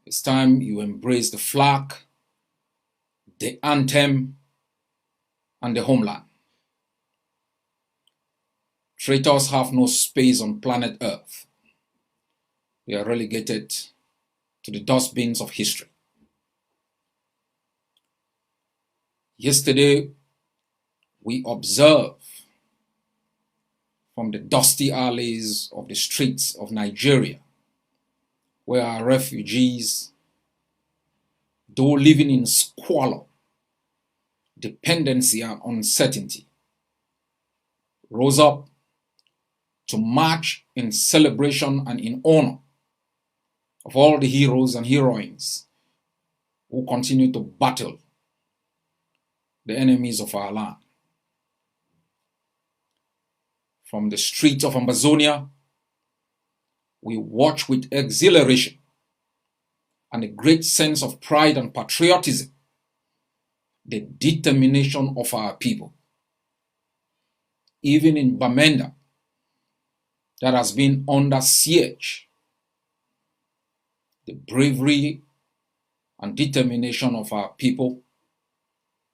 It's time you embrace the flag, the anthem, and the homeland. Traitors have no space on planet Earth. They are relegated to the dustbins of history. Yesterday, we observed from the dusty alleys of the streets of Nigeria, where our refugees, though living in squalor, dependency, and uncertainty, rose up to march in celebration and in honor of all the heroes and heroines who continue to battle the enemies of our land. From the streets of Amazonia, we watch with exhilaration and a great sense of pride and patriotism the determination of our people. Even in Bamenda, that has been under siege, the bravery and determination of our people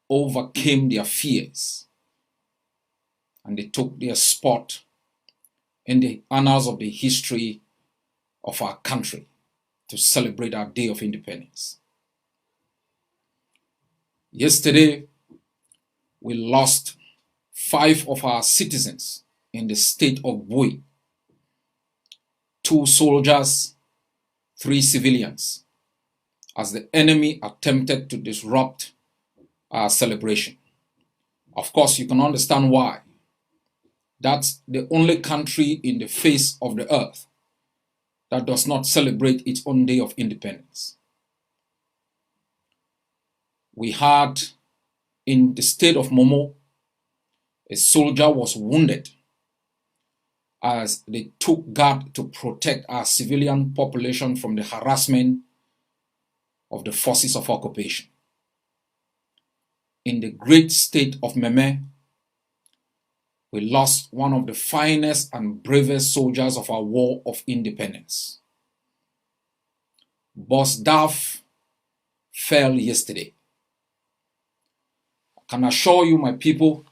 overcame their fears, and they took their spot in the annals of the history of our country to celebrate our Day of Independence. Yesterday, we lost 5 of our citizens in the state of Bui, 2 soldiers, 3 civilians, as the enemy attempted to disrupt our celebration. Of course, you can understand why. That's the only country in the face of the earth that does not celebrate its own Day of Independence. We had in the state of Momo, a soldier was wounded as they took guard to protect our civilian population from the harassment of the forces of occupation. In the great state of Meme, we lost one of the finest and bravest soldiers of our War of Independence. Boss Daf fell yesterday. I can assure you, my people,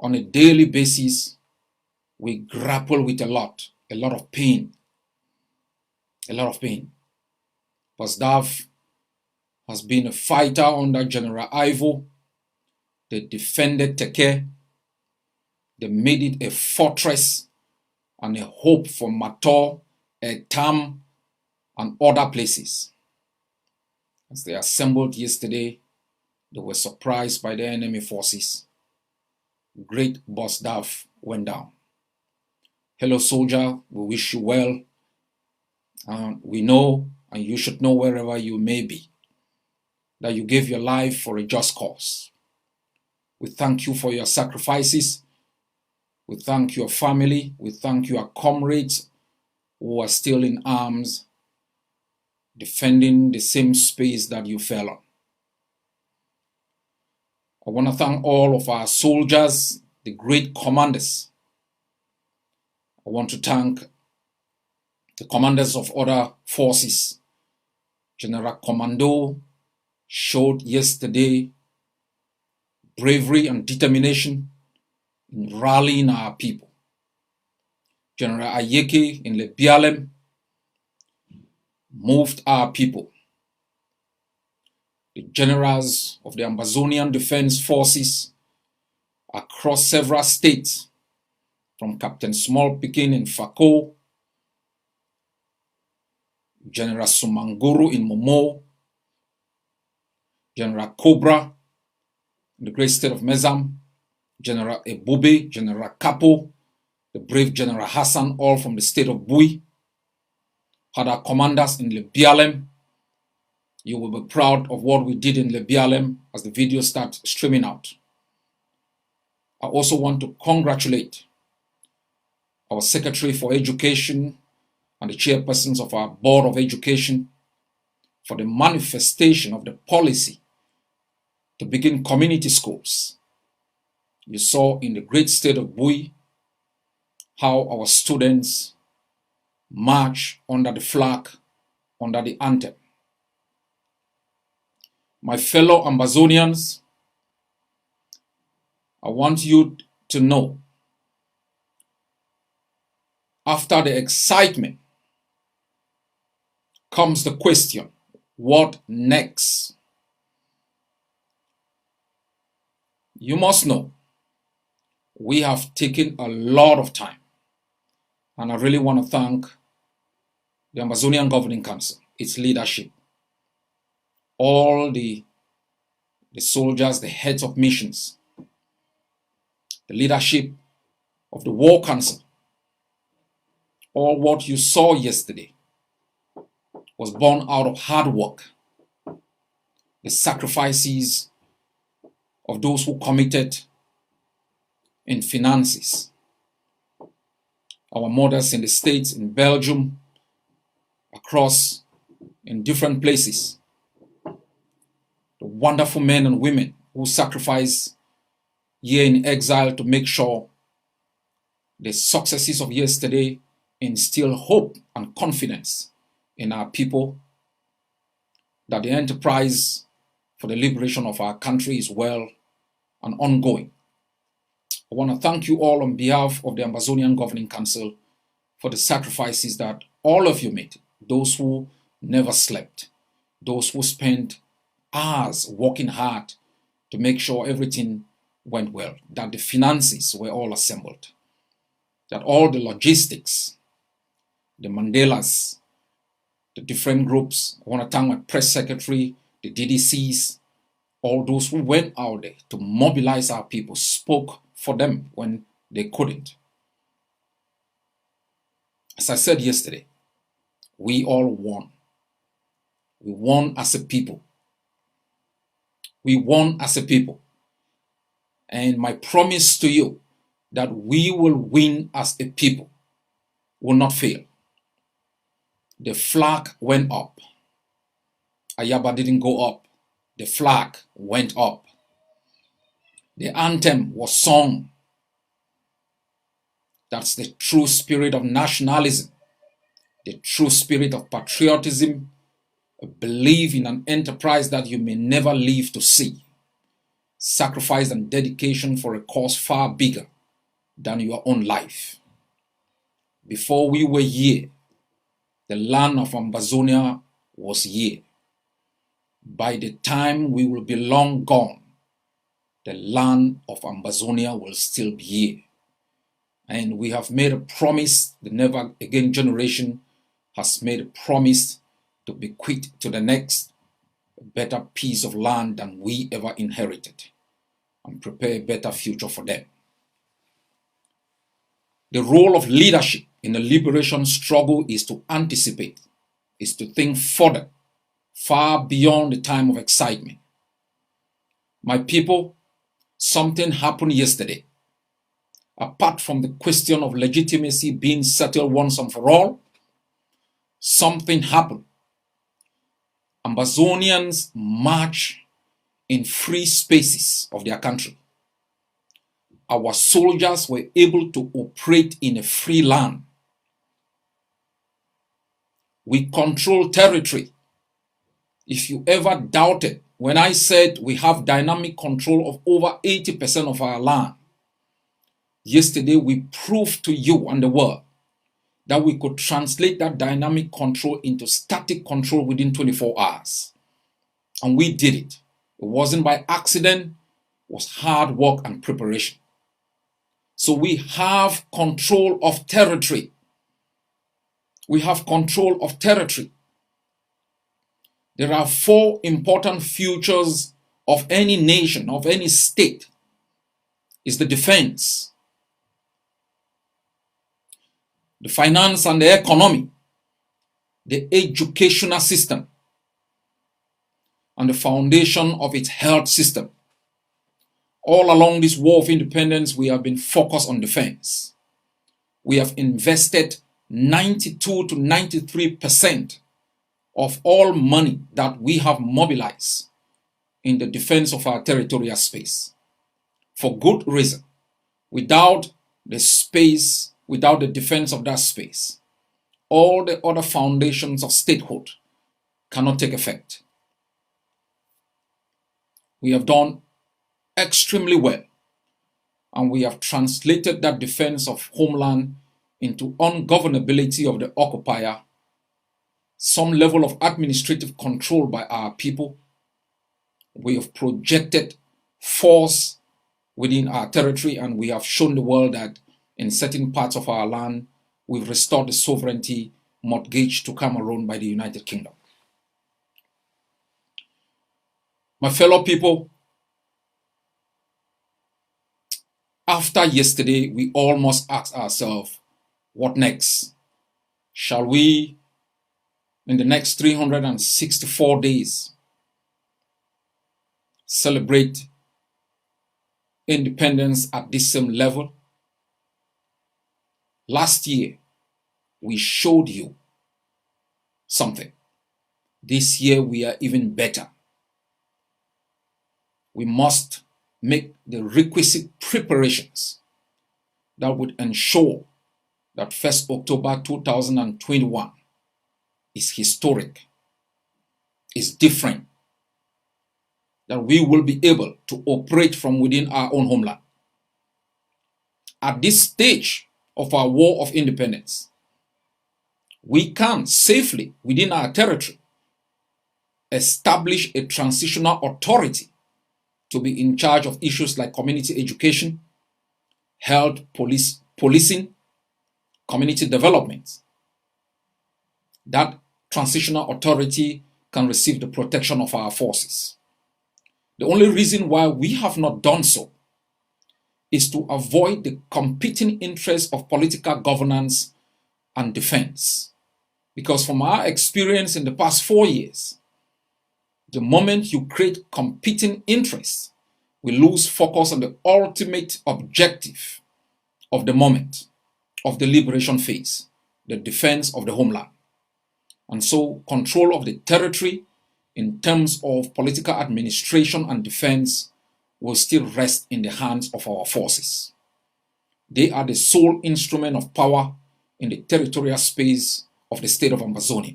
on a daily basis, we grapple with a lot of pain. Boss Daf has been a fighter under General Ivo. They defended Teke. They made it a fortress and a hope for Mator, Etam, and other places. As they assembled yesterday, they were surprised by the enemy forces. Great Boss Daf went down. Hello, soldier, we wish you well. We know, and you should know wherever you may be, that you gave your life for a just cause. We thank you for your sacrifices. We thank your family. We thank your comrades who are still in arms, defending the same space that you fell on. I want to thank all of our soldiers, the great commanders. I want to thank the commanders of other forces. General Commando showed yesterday bravery and determination in rallying our people. General Ayeke in Lebialem moved our people. The generals of the Amazonian Defense Forces across several states, from Captain Small Pikin in Fako, General Sumanguru in Momo, General Cobra in the great state of Mezam, General Ebube, General Kapo, the brave General Hassan, all from the state of Bui, had our commanders in Lebialem. You will be proud of what we did in Lebialem as the video starts streaming out. I also want to congratulate our Secretary for Education and the chairpersons of our Board of Education for the manifestation of the policy to begin community schools. You saw in the great state of Bui how our students march under the flag under the anthem. My fellow Ambazonians, I want you to know, after the excitement comes the question, what next? You must know, we have taken a lot of time, and I really want to thank the Ambazonian Governing Council, its leadership, all the soldiers, the heads of missions, the leadership of the War Council. All what you saw yesterday was born out of hard work, the sacrifices of those who committed in finances. Our mothers in the States, in Belgium, across, in different places. The wonderful men and women who sacrificed here in exile to make sure the successes of yesterday instill hope and confidence in our people that the enterprise for the liberation of our country is well and ongoing. I want to thank you all on behalf of the Ambazonian Governing Council for the sacrifices that all of you made, those who never slept, those who spent hours working hard to make sure everything went well, that the finances were all assembled, that all the logistics, the Mandelas, the different groups. I want to thank my press secretary, the DDCs, all those who went out there to mobilize our people, spoke for them when they couldn't. As I said yesterday, we all won. We won as a people. We won as a people. And my promise to you that we will win as a people will not fail. The flag went up. Ayaba didn't go up. The flag went up. The anthem was sung. That's the true spirit of nationalism, the true spirit of patriotism, a belief in an enterprise that you may never live to see, sacrifice and dedication for a cause far bigger than your own life. Before we were here, the land of Ambazonia was here. By the time we will be long gone, the land of Ambazonia will still be here. And we have made a promise, the Never Again generation has made a promise to bequeath to the next a better piece of land than we ever inherited and prepare a better future for them. The role of leadership in the liberation struggle is to anticipate, is to think further, far beyond the time of excitement. My people, something happened yesterday. Apart from the question of legitimacy being settled once and for all, something happened. Ambazonians march in free spaces of their country. Our soldiers were able to operate in a free land. We control territory. If you ever doubted when I said we have dynamic control of over 80% of our land, yesterday we proved to you and the world that we could translate that dynamic control into static control within 24 hours. And we did it. It wasn't by accident, it was hard work and preparation. So we have control of territory. We have control of territory. There are 4 important futures of any nation, of any state. Is the defense, the finance and the economy, the educational system, and the foundation of its health system. All along this war of independence, we have been focused on defense. We have invested 92 to 93% of all money that we have mobilized in the defense of our territorial space. For good reason. Without the space, without the defense of that space, all the other foundations of statehood cannot take effect. We have done extremely well, and we have translated that defense of homeland into ungovernability of the occupier, some level of administrative control by our people. We have projected force within our territory, and we have shown the world that in certain parts of our land, we've restored the sovereignty mortgaged to Cameroon by the United Kingdom. My fellow people, after yesterday, we all must ask ourselves, what next? Shall we, in the next 364 days, celebrate independence at this same level? Last year, we showed you something. This year, we are even better. We must make the requisite preparations that would ensure that 1st October 2021 is historic, is different, that we will be able to operate from within our own homeland. At this stage of our war of independence, we can safely, within our territory, establish a transitional authority to be in charge of issues like community education, health, policing, community development. That transitional authority can receive the protection of our forces. The only reason why we have not done so is to avoid the competing interests of political governance and defense. Because from our experience in the past 4 years, the moment you create competing interests, we lose focus on the ultimate objective of the moment, of the liberation phase, the defense of the homeland. And so control of the territory in terms of political administration and defense will still rest in the hands of our forces. They are the sole instrument of power in the territorial space of the state of Amazonia,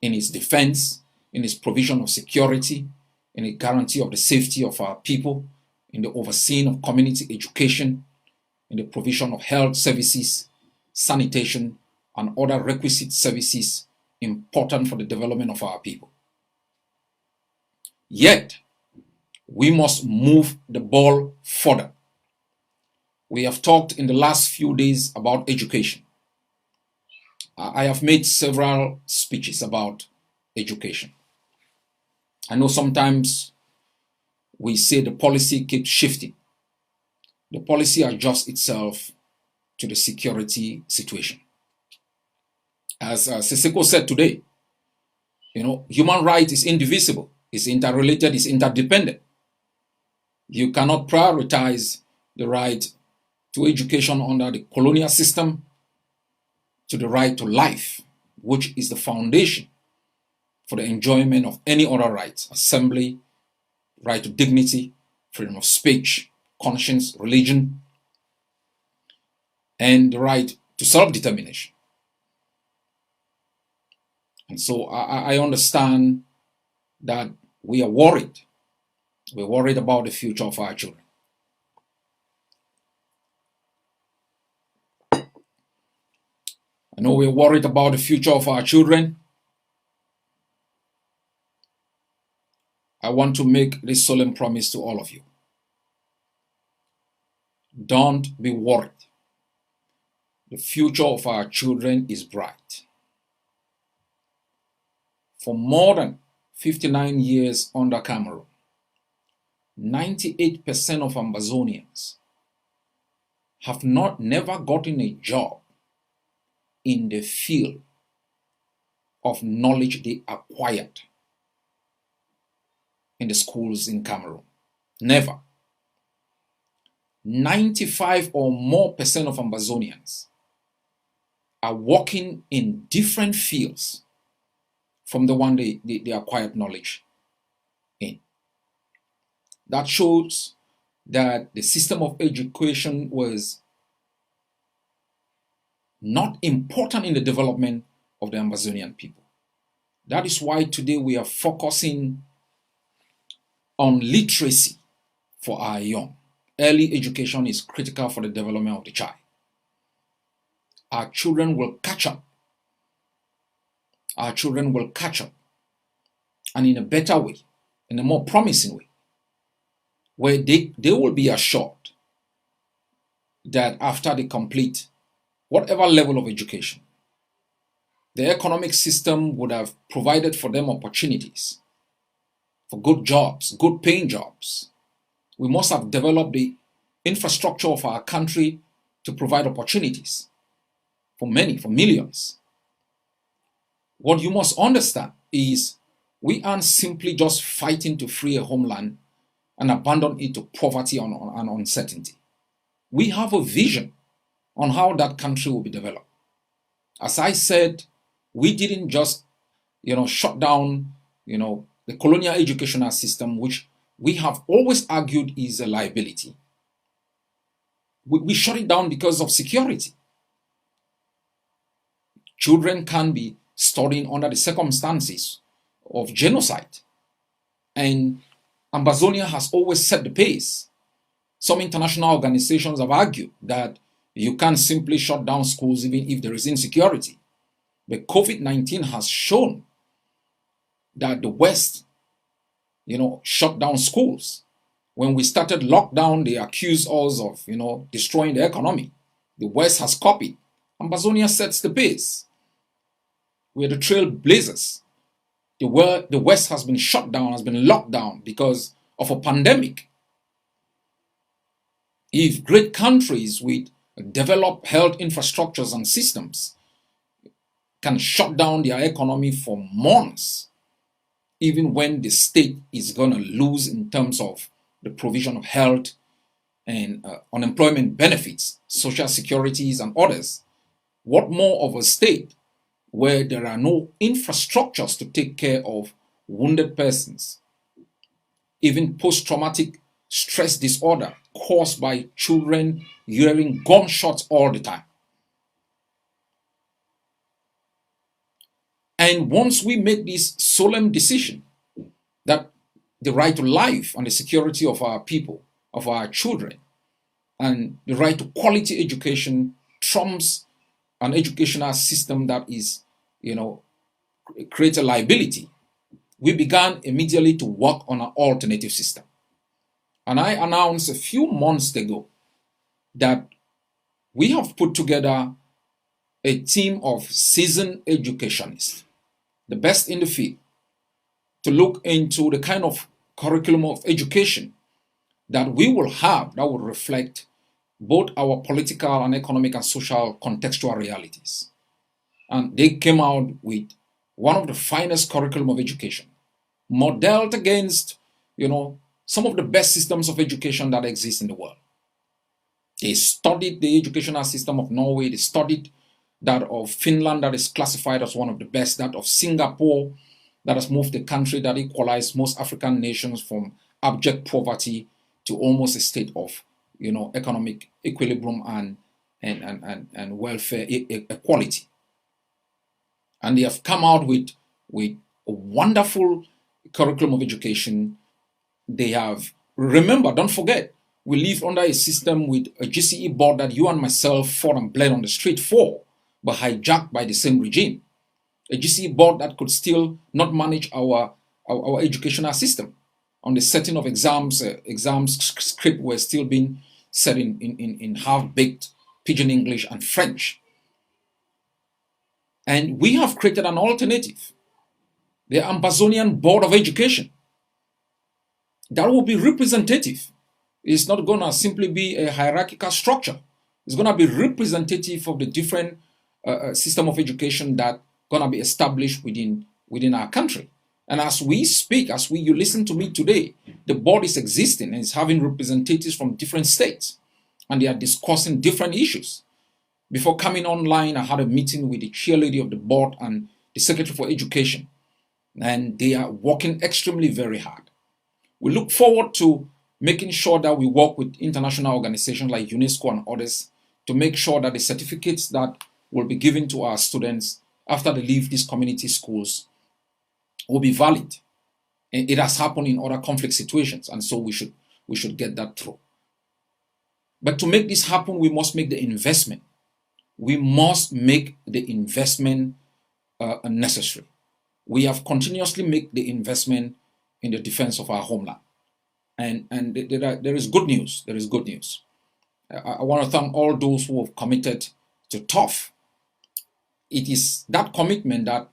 in its defense, in its provision of security, in the guarantee of the safety of our people, in the overseeing of community education, in the provision of health services, sanitation, and other requisite services important for the development of our people. Yet, we must move the ball further. We have talked in the last few days about education. I have made several speeches about education. I know sometimes we say the policy keeps shifting. The policy adjusts itself to the security situation. As Siseko said today, human right is indivisible, it's interrelated, it's interdependent. You cannot prioritize the right to education under the colonial system to the right to life, which is the foundation for the enjoyment of any other rights: assembly, right to dignity, freedom of speech, conscience, religion, and the right to self-determination. And so I understand that we are worried. We're worried about the future of our children. I know we're worried about the future of our children. I want to make this solemn promise to all of you. Don't be worried. The future of our children is bright. For more than 59 years under Cameroon, 98% of Ambazonians have never gotten a job in the field of knowledge they acquired in the schools in Cameroon. Never. 95 or more percent of Ambazonians are working in different fields from the one they acquired knowledge in. That shows that the system of education was not important in the development of the Ambazonian people. That is why today we are focusing on literacy for our young. Early education is critical for the development of the child. Our children will catch up. Our children will catch up, and in a better way, in a more promising way, where they will be assured that after they complete whatever level of education, the economic system would have provided for them opportunities for good jobs, good paying jobs. We must have developed the infrastructure of our country to provide opportunities for many, for millions. What you must understand is we aren't simply just fighting to free a homeland and abandon it to poverty and uncertainty. We have a vision on how that country will be developed. As I said, we didn't just, shut down, the colonial educational system, which we have always argued is a liability. We shut it down because of security. Children can be studying under the circumstances of genocide. And Ambazonia has always set the pace. Some international organizations have argued that you can't simply shut down schools even if there is insecurity. But COVID-19 has shown that the West, shut down schools. When we started lockdown, they accused us of, destroying the economy. The West has copied. Ambazonia sets the pace. We're the trailblazers. The West has been shut down, has been locked down because of a pandemic. If great countries with developed health infrastructures and systems can shut down their economy for months, even when the state is going to lose in terms of the provision of health and unemployment benefits, social securities and others, what more of a state where there are no infrastructures to take care of wounded persons, even post-traumatic stress disorder caused by children hearing gunshots all the time. And once we make this solemn decision that the right to life and the security of our people, of our children, and the right to quality education trumps an educational system that is, creates a liability, we began immediately to work on an alternative system. And I announced a few months ago that we have put together a team of seasoned educationists, the best in the field, to look into the kind of curriculum of education that we will have that will reflect both our political and economic and social contextual realities. And they came out with one of the finest curriculum of education, modeled against, some of the best systems of education that exist in the world. They studied the educational system of Norway, they studied that of Finland, that is classified as one of the best, that of Singapore, that has moved the country that equalized most African nations from abject poverty to almost a state of, economic equilibrium and welfare equality. And they have come out with a wonderful curriculum of education. They have, remember, don't forget, we live under a system with a GCE board that you and myself fought and bled on the street for, but hijacked by the same regime. A GCE board that could still not manage our educational system. On the setting of exams, script were still being set in half-baked Pidgin English and French. And we have created an alternative, the Ambazonian Board of Education, that will be representative. It's not going to simply be a hierarchical structure. It's going to be representative of the different system of education that going to be established within our country. And as we speak, you listen to me today, the board is existing and is having representatives from different states, and they are discussing different issues. Before coming online, I had a meeting with the chairlady of the board and the secretary for education, and they are working extremely very hard. We look forward to making sure that we work with international organizations like UNESCO and others to make sure that the certificates that will be given to our students after they leave these community schools will be valid. And it has happened in other conflict situations, and so we should get that through. But to make this happen, we must make the investment. We must make the investment necessary. We have continuously made the investment in the defense of our homeland. And there is good news. There is good news. I want to thank all those who have committed to tough. It is that commitment that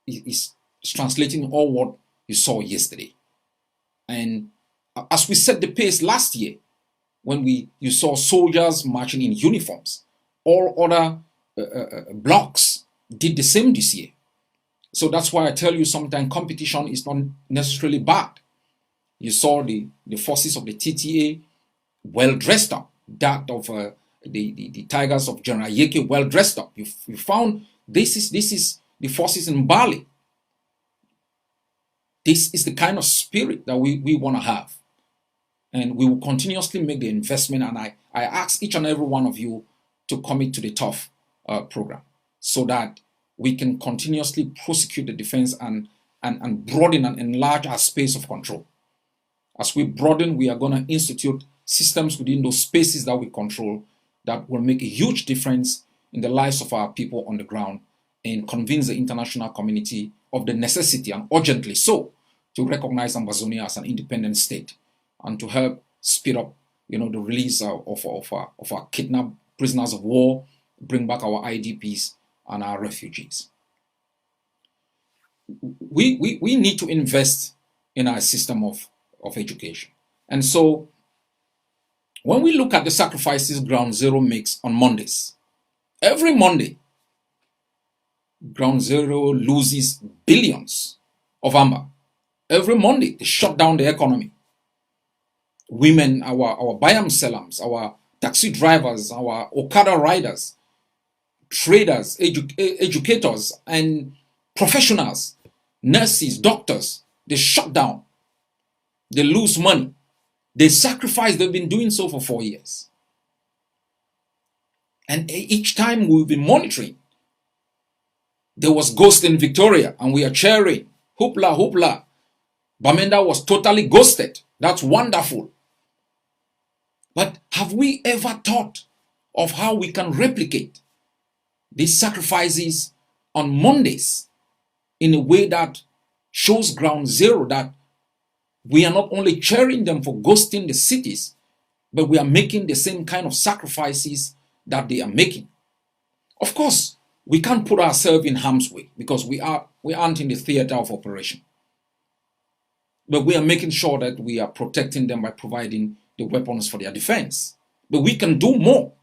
is translating all what you saw yesterday. And as we set the pace last year, when you saw soldiers marching in uniforms, all other blocks did the same this year. So that's why I tell you sometimes competition is not necessarily bad. You saw the forces of the TTA well dressed up, that of the Tigers of General Yeke well dressed up. You found this is the forces in Bali. This is the kind of spirit that we want to have. And we will continuously make the investment. And I ask each and every one of you to commit to the tough program so that we can continuously prosecute the defense and broaden and enlarge our space of control. As we broaden, we are going to institute systems within those spaces that we control that will make a huge difference in the lives of our people on the ground and convince the international community of the necessity, and urgently so, to recognize Ambazonia as an independent state and to help speed up, the release of our kidnapped prisoners of war, bring back our IDPs and our refugees. We need to invest in our system of education. And so when we look at the sacrifices Ground Zero makes on Mondays, every Monday, Ground Zero loses billions of amber. Every Monday, they shut down the economy. Women, our bayam sellers, our taxi drivers, our Okada riders, traders, educators, and professionals, nurses, doctors, they shut down. They lose money. They sacrifice. They've been doing so for 4 years. And each time we've been monitoring. There was ghost in Victoria, and we are cheering. Hoopla, hoopla. Bamenda was totally ghosted. That's wonderful. But have we ever thought of how we can replicate these sacrifices on Mondays in a way that shows Ground Zero that we are not only cheering them for ghosting the cities, but we are making the same kind of sacrifices that they are making? Of course, we can't put ourselves in harm's way because we aren't in the theater of operation. But we are making sure that we are protecting them by providing the weapons for their defense. But we can do more.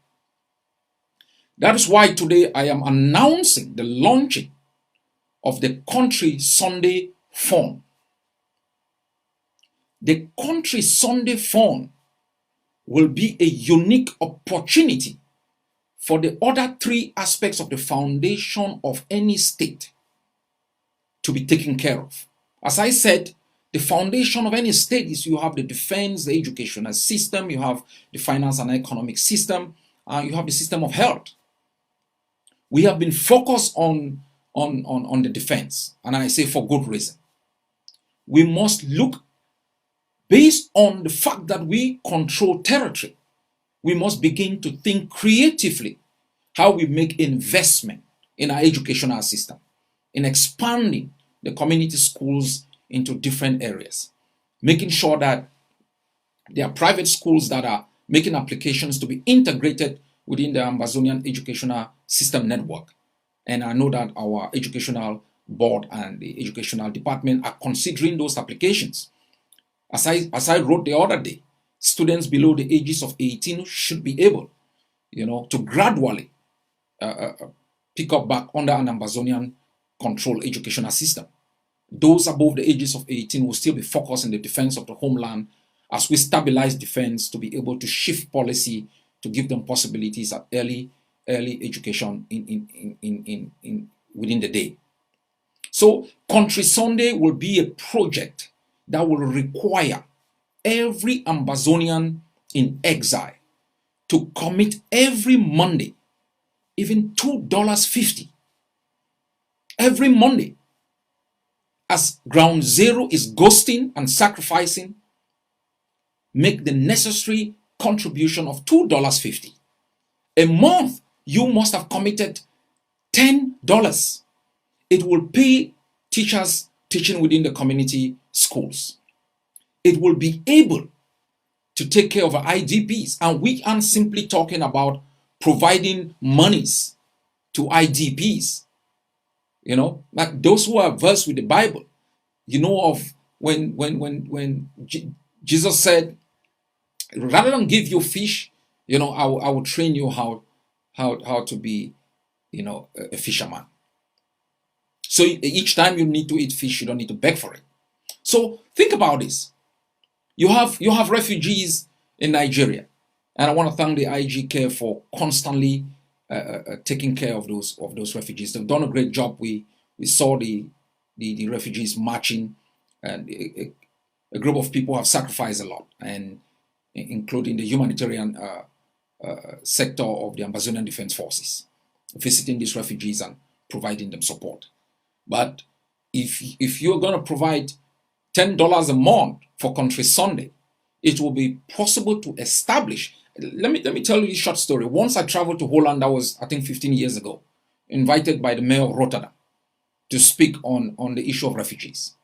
That is why today I am announcing the launching of the Country Sunday Fund. The Country Sunday Fund will be a unique opportunity for the other three aspects of the foundation of any state to be taken care of. As I said, the foundation of any state is you have the defense, the educational system, you have the finance and economic system, you have the system of health. We have been focused on the defense, and I say for good reason. We must look, based on the fact that we control territory, we must begin to think creatively how we make investment in our educational system, in expanding the community schools into different areas, making sure that there are private schools that are making applications to be integrated within the Ambazonian educational system network. And I know that our educational board and the educational department are considering those applications. As I wrote the other day, students below the ages of 18 should be able, to gradually pick up back under an Ambazonian control educational system. Those above the ages of 18 will still be focused in the defense of the homeland as we stabilize defense to be able to shift policy to give them possibilities at early education within the day. So Country Sunday will be a project that will require every Ambazonian in exile to commit every Monday, even $2.50 every Monday, as Ground Zero is ghosting and sacrificing, make the necessary contribution of $2.50. A month, you must have committed $10. It will pay teachers teaching within the community schools. It will be able to take care of IDPs. And we aren't simply talking about providing monies to IDPs. You know, like those who are versed with the Bible, you know of when Jesus said, rather than give you fish, you know, I will train you how to be, you know, a fisherman. So each time you need to eat fish, you don't need to beg for it. So think about this. You have refugees in Nigeria, and I want to thank the IGK for constantly taking care of those refugees. They've done a great job. We saw the refugees marching, and a group of people have sacrificed a lot, and including the humanitarian sector of the Amazonian Defense Forces, visiting these refugees and providing them support. But if you're going to provide $10 a month for Country Sunday, it will be possible to establish. Let me tell you this short story. Once I traveled to Holland, that was I think 15 years ago, invited by the mayor of Rotterdam to speak on the issue of refugees.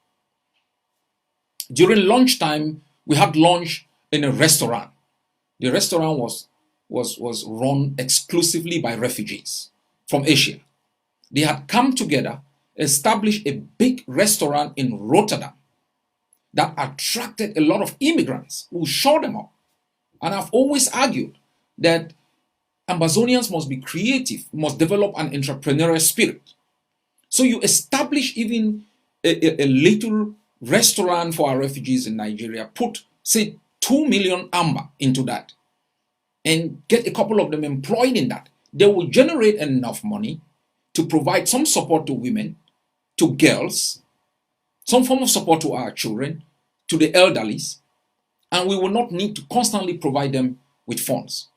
During lunchtime, we had lunch in a restaurant. The restaurant was run exclusively by refugees from Asia. They had come together, established a big restaurant in Rotterdam that attracted a lot of immigrants who showed them up. And I've always argued that Amazonians must be creative, must develop an entrepreneurial spirit. So you establish even a little restaurant for our refugees in Nigeria, put, say, 2 million amber into that, and get a couple of them employed in that. They will generate enough money to provide some support to women, to girls, some form of support to our children, to the elderly, and we will not need to constantly provide them with funds.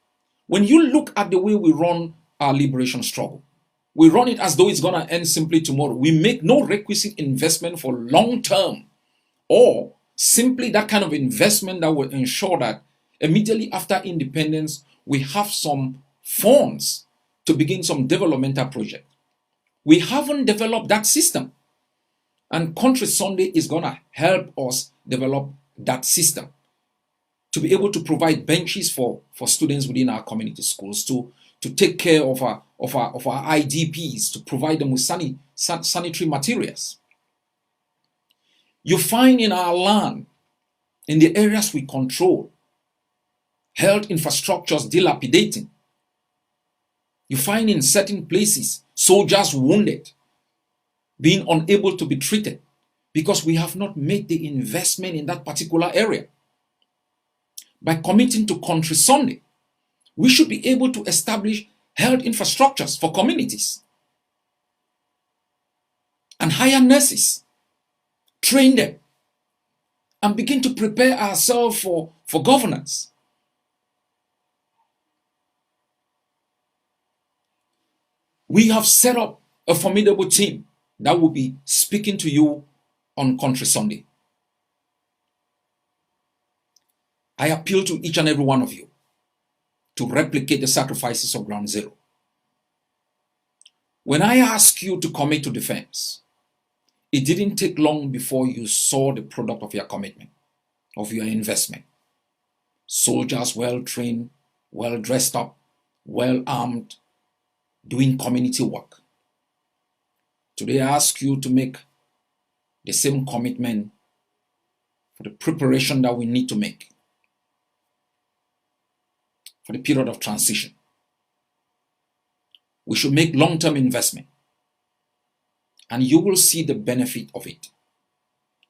When you look at the way we run our liberation struggle, we run it as though it's going to end simply tomorrow. We make no requisite investment for long term, or simply that kind of investment that will ensure that immediately after independence, we have some funds to begin some developmental project. We haven't developed that system. And Country Sunday is going to help us develop that system to be able to provide benches for students within our community schools, to take care of our IDPs, to provide them with sanitary materials. You find in our land, in the areas we control, health infrastructures dilapidating. You find in certain places soldiers wounded, being unable to be treated because we have not made the investment in that particular area. By committing to Country Sunday, we should be able to establish health infrastructures for communities and hire nurses, train them, and begin to prepare ourselves for governance. We have set up a formidable team that will be speaking to you on Country Sunday. I appeal to each and every one of you to replicate the sacrifices of Ground Zero. When I ask you to commit to defense, it didn't take long before you saw the product of your commitment, of your investment. Soldiers well trained, well dressed up, well armed, doing community work. Today I ask you to make the same commitment for the preparation that we need to make for the period of transition. We should make long-term investment, and you will see the benefit of it.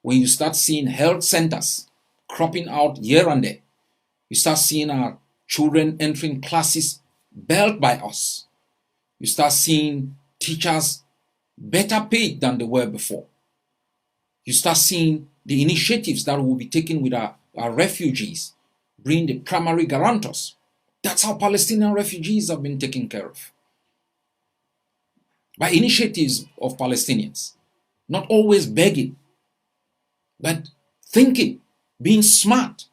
When you start seeing health centers cropping out year and day, you start seeing our children entering classes built by us. You start seeing teachers better paid than they were before. You start seeing the initiatives that will be taken with our refugees, bring the primary guarantors. That's how Palestinian refugees have been taken care of. By initiatives of Palestinians, not always begging, but thinking, being smart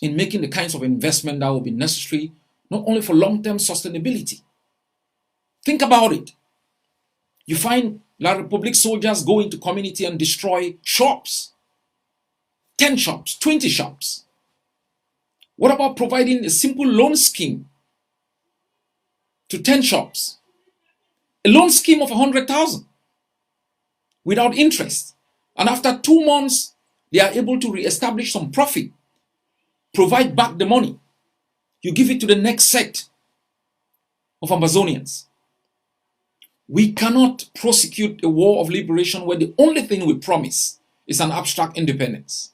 in making the kinds of investment that will be necessary, not only for long-term sustainability. Think about it. You find La Republic soldiers go into community and destroy shops, 10 shops, 20 shops. What about providing a simple loan scheme to 10 shops? A loan scheme of 100,000 without interest. And after 2 months, they are able to re-establish some profit, provide back the money. You give it to the next set of Amazonians. We cannot prosecute a war of liberation where the only thing we promise is an abstract independence.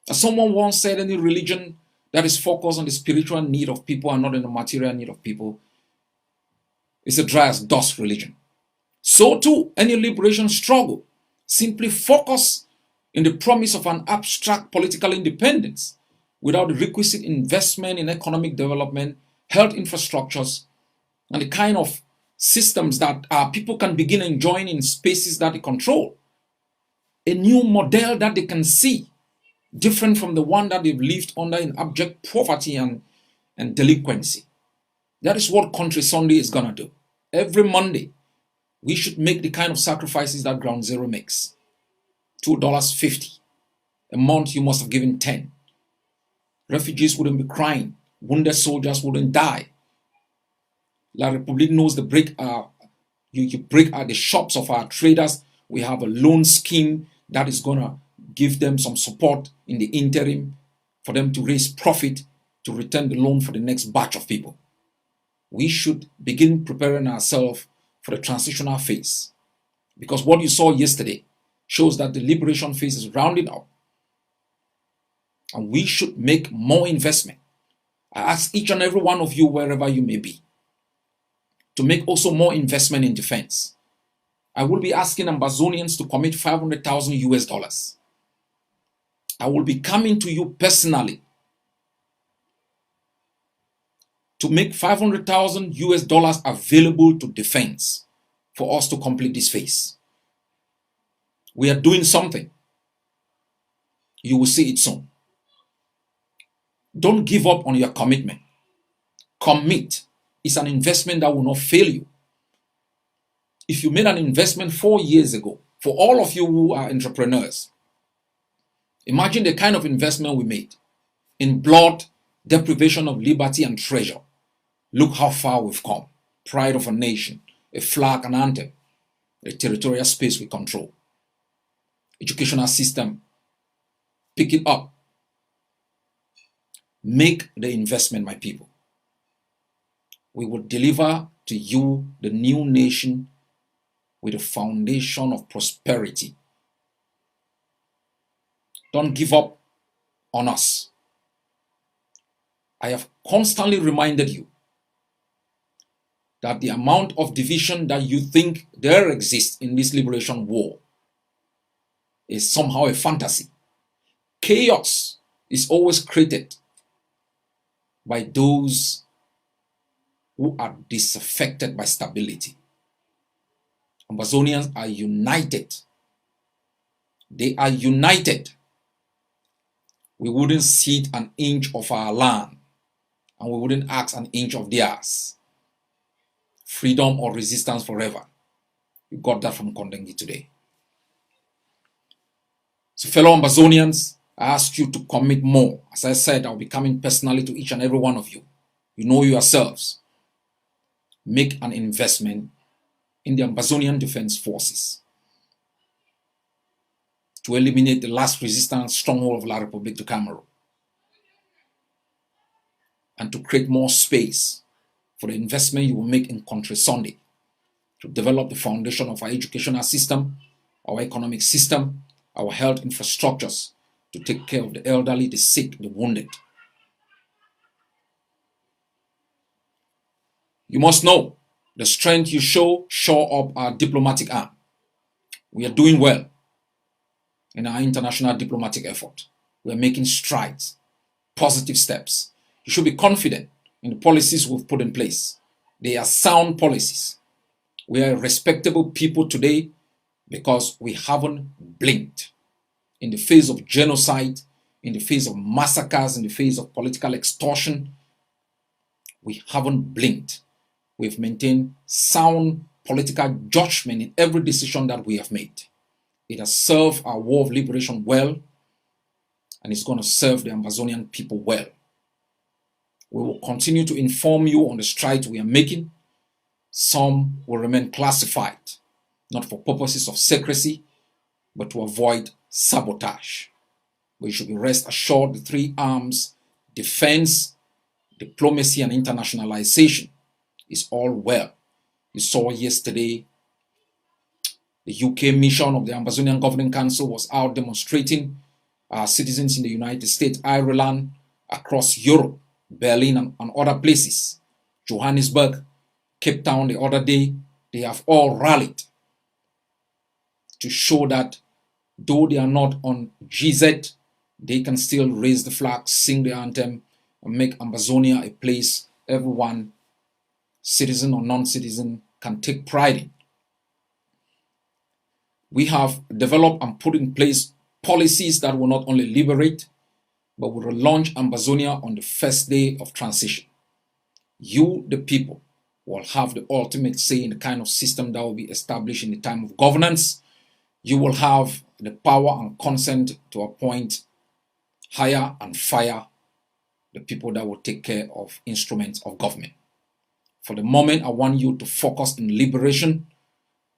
As someone once said, any religion that is focused on the spiritual need of people and not on the material need of people is a dry as dust religion. So too, any liberation struggle simply focus in the promise of an abstract political independence without the requisite investment in economic development, health infrastructures, and the kind of systems that people can begin enjoying in spaces that they control. A new model that they can see, different from the one that they've lived under in abject poverty and delinquency. That is what Country Sunday is going to do. Every Monday, we should make the kind of sacrifices that Ground Zero makes. $2.50. A month you must have given 10. Refugees wouldn't be crying. Wounded soldiers wouldn't die. La Republique knows you break the shops of our traders. We have a loan scheme that is going to give them some support in the interim for them to raise profit to return the loan for the next batch of people. We should begin preparing ourselves for the transitional phase, because what you saw yesterday shows that the liberation phase is rounding up, and we should make more investment. I ask each and every one of you, wherever you may be, to make also more investment in defense. I will be asking Amazonians to commit 500,000 US dollars. I will be coming to you personally to make 500,000 US dollars available to defense for us to complete this phase. We are doing something. You will see it soon. Don't give up on your commitment. Commit. It's an investment that will not fail you. If you made an investment 4 years ago, for all of you who are entrepreneurs, imagine the kind of investment we made in blood, deprivation of liberty and treasure. Look how far we've come. Pride of a nation, a flag and anthem, a territorial space we control. Educational system, pick it up. Make the investment, my people. We will deliver to you the new nation with a foundation of prosperity. Don't give up on us. I have constantly reminded you that the amount of division that you think there exists in this liberation war is somehow a fantasy. Chaos is always created by those who are disaffected by stability. Amazonians are united. They are united. We wouldn't cede an inch of our land, and we wouldn't ask an inch of theirs. Freedom or resistance forever. You got that from Kondengi today. So fellow Amazonians, I ask you to commit more. As I said, I'll be coming personally to each and every one of you. You know yourselves. Make an investment in the Amazonian Defense Forces to eliminate the last resistance stronghold of La Republique du Cameroon, and to create more space for the investment you will make in Country Sunday to develop the foundation of our educational system, our economic system, our health infrastructures, to take care of the elderly, the sick, the wounded. You must know the strength you show up our diplomatic arm. We are doing well in our international diplomatic effort. We are making strides, positive steps. You should be confident in the policies we've put in place. They are sound policies. We are respectable people today because we haven't blinked in the face of genocide, in the face of massacres, in the face of political extortion, we haven't blinked. We've maintained sound political judgment in every decision that we have made. It has served our war of liberation well, and it's going to serve the Ambazonian people well. We will continue to inform you on the strides we are making. Some will remain classified, not for purposes of secrecy, but to avoid sabotage. But you should be rest assured the three arms, defense, diplomacy, and internationalization, is all well. You saw yesterday the UK mission of the Ambazonian Governing Council was out demonstrating our citizens in the United States, Ireland, across Europe, Berlin, and other places, Johannesburg, Cape Town the other day. They have all rallied to show that though they are not on GZ, they can still raise the flag, sing the anthem, and make Ambazonia a place everyone, citizen or non-citizen, can take pride in. We have developed and put in place policies that will not only liberate, but will relaunch Ambazonia on the first day of transition. You, the people, will have the ultimate say in the kind of system that will be established in the time of governance. You will have the power and consent to appoint, hire, and fire the people that will take care of instruments of government. For the moment, I want you to focus on liberation.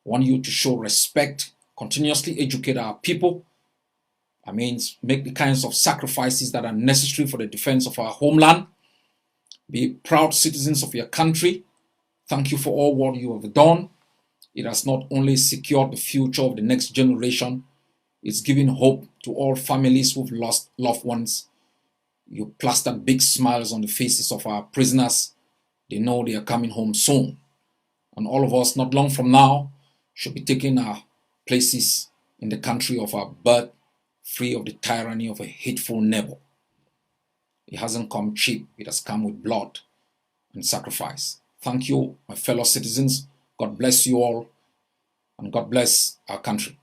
I want you to show respect, continuously educate our people. I mean, make the kinds of sacrifices that are necessary for the defense of our homeland. Be proud citizens of your country. Thank you for all what you have done. It has not only secured the future of the next generation, it's giving hope to all families who've lost loved ones. You plastered big smiles on the faces of our prisoners. They know they are coming home soon. And all of us, not long from now, should be taking our places in the country of our birth, free of the tyranny of a hateful neighbor. It hasn't come cheap. It has come with blood and sacrifice. Thank you, my fellow citizens. God bless you all, and God bless our country.